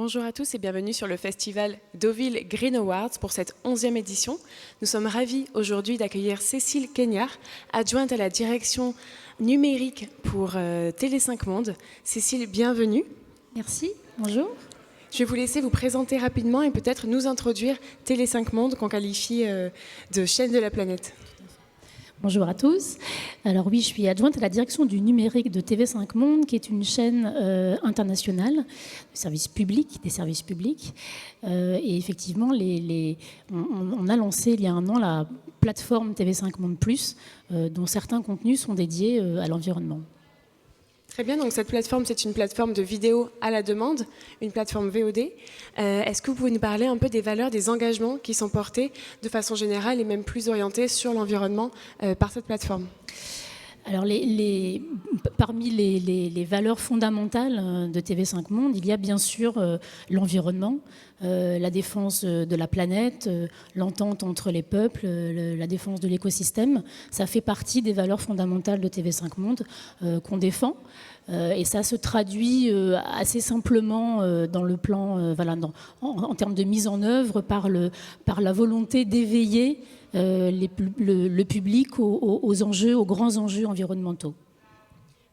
Bonjour à tous et bienvenue sur le festival Deauville Green Awards pour cette 11e édition. Nous sommes ravis aujourd'hui d'accueillir Cécile Keignard, adjointe à la direction numérique pour Télé5 Monde. Cécile, bienvenue. Merci, bonjour. Je vais vous laisser vous présenter rapidement et peut-être nous introduire Télé5 Monde qu'on qualifie de chaîne de la planète. Bonjour à tous. Alors oui, je suis adjointe à la direction du numérique de TV5 Monde, qui est une chaîne internationale de services publics, des services publics. Et effectivement, on a lancé il y a un an la plateforme TV5 Monde Plus, dont certains contenus sont dédiés à l'environnement. Très bien, donc cette plateforme, c'est une plateforme de vidéo à la demande, une plateforme VOD. Est-ce que vous pouvez nous parler un peu des valeurs, des engagements qui sont portés de façon générale et même plus orientés sur l'environnement par cette plateforme ? Alors, parmi les valeurs fondamentales de TV5 Monde, il y a bien sûr l'environnement, la défense de la planète, l'entente entre les peuples, la défense de l'écosystème. Ça fait partie des valeurs fondamentales de TV5 Monde qu'on défend. Et ça se traduit assez simplement dans le plan, en termes de mise en œuvre, par la volonté d'éveiller le public aux enjeux, aux grands enjeux environnementaux.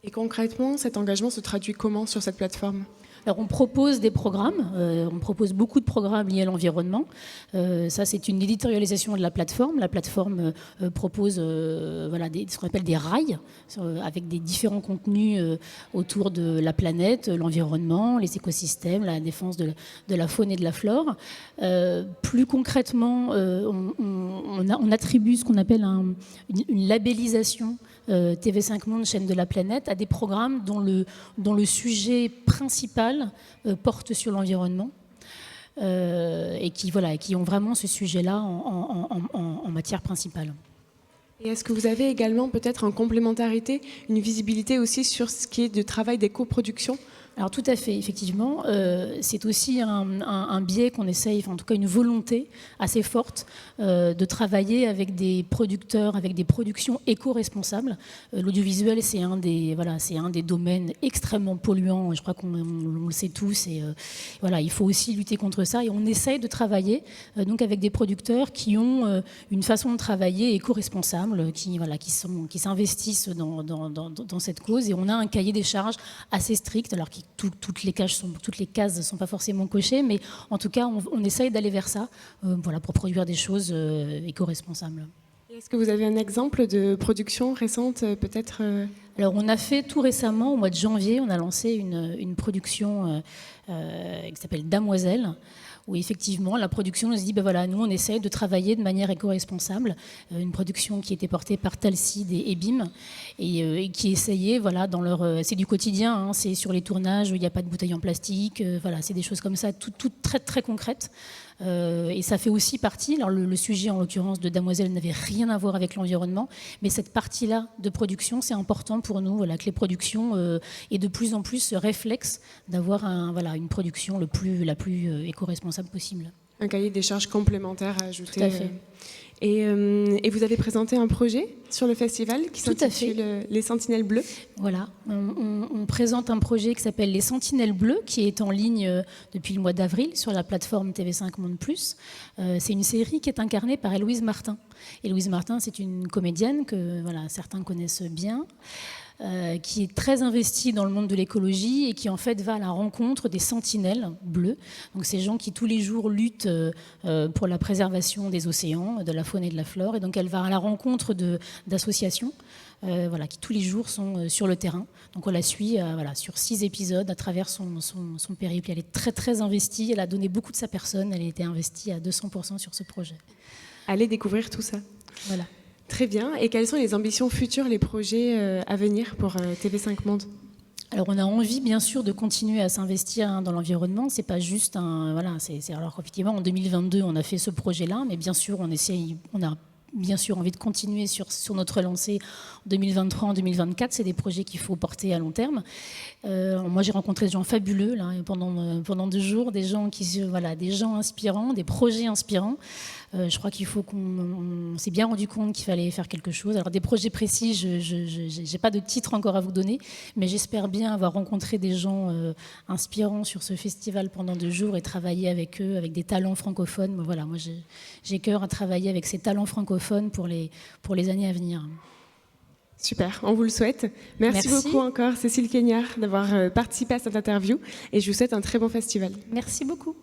Et concrètement, cet engagement se traduit comment sur cette plateforme ? Alors, on propose des programmes, on propose beaucoup de programmes liés à l'environnement. Ça, c'est une éditorialisation de la plateforme. La plateforme propose ce qu'on appelle des rails, avec des différents contenus autour de la planète, l'environnement, les écosystèmes, la défense de la faune et de la flore. Plus concrètement, on attribue ce qu'on appelle une labellisation TV5 Monde, chaîne de la planète, à des programmes dont le sujet principal porte sur l'environnement et qui ont vraiment ce sujet-là en matière principale. Et est-ce que vous avez également peut-être en complémentarité une visibilité aussi sur ce qui est du travail des coproductions ? Alors tout à fait, effectivement, c'est aussi un biais qu'on essaye, en tout cas une volonté assez forte de travailler avec des producteurs, avec des productions éco-responsables. L'audiovisuel, c'est un des domaines extrêmement polluants, je crois qu'on le sait tous, et il faut aussi lutter contre ça. Et on essaye de travailler donc avec des producteurs qui ont une façon de travailler éco-responsable, qui s'investissent dans cette cause. Et on a un cahier des charges assez strict, alors toutes les cases ne sont pas forcément cochées, mais en tout cas, on essaye d'aller vers ça pour produire des choses éco-responsables. Est-ce que vous avez un exemple de production récente, peut-être Alors, on a fait tout récemment, au mois de janvier, on a lancé une production qui s'appelle Damoiselle, où effectivement la production nous dit nous on essaye de travailler de manière éco-responsable, une production qui était portée par Talcide et BIM et qui essayait c'est du quotidien, c'est sur les tournages, il n'y a pas de bouteilles en plastique, c'est des choses comme ça, toutes très très concrètes. Et ça fait aussi partie, alors le sujet en l'occurrence de Damoiselle n'avait rien à voir avec l'environnement, mais cette partie-là de production, c'est important pour nous que les productions aient de plus en plus ce réflexe d'avoir une production la plus éco-responsable possible. Un cahier des charges complémentaire à ajouter. Tout à fait. Et vous avez présenté un projet sur le festival qui s'intitule Les Sentinelles Bleues. Voilà, on présente un projet qui s'appelle Les Sentinelles Bleues, qui est en ligne depuis le mois d'avril sur la plateforme TV5 Monde Plus. C'est une série qui est incarnée par Héloïse Martin. Héloïse Martin, c'est une comédienne que certains connaissent bien. Qui est très investie dans le monde de l'écologie et qui en fait va à la rencontre des sentinelles bleues. Donc ces gens qui tous les jours luttent pour la préservation des océans, de la faune et de la flore. Et donc elle va à la rencontre d'associations qui tous les jours sont sur le terrain. Donc on la suit sur 6 épisodes à travers son périple. Elle est très très investie, elle a donné beaucoup de sa personne, elle a été investie à 200% sur ce projet. Allez découvrir tout ça. Voilà. Très bien. Et quelles sont les ambitions futures, les projets à venir pour TV5 Monde ? Alors on a envie bien sûr de continuer à s'investir dans l'environnement. C'est pas juste alors effectivement en 2022 on a fait ce projet-là, mais bien sûr on a bien sûr envie de continuer sur notre lancée en 2023, en 2024. C'est des projets qu'il faut porter à long terme. Moi, j'ai rencontré des gens fabuleux là, pendant 2 jours, des gens inspirants, des projets inspirants. Je crois qu'il faut on s'est bien rendu compte qu'il fallait faire quelque chose. Alors des projets précis, je n'ai pas de titre encore à vous donner, mais j'espère bien avoir rencontré des gens inspirants sur ce festival pendant 2 jours et travailler avec eux, avec des talents francophones. Voilà, moi j'ai cœur à travailler avec ces talents francophones pour les années à venir. Super, on vous le souhaite. Merci beaucoup encore, Cécile Cagnard, d'avoir participé à cette interview et je vous souhaite un très bon festival. Merci beaucoup.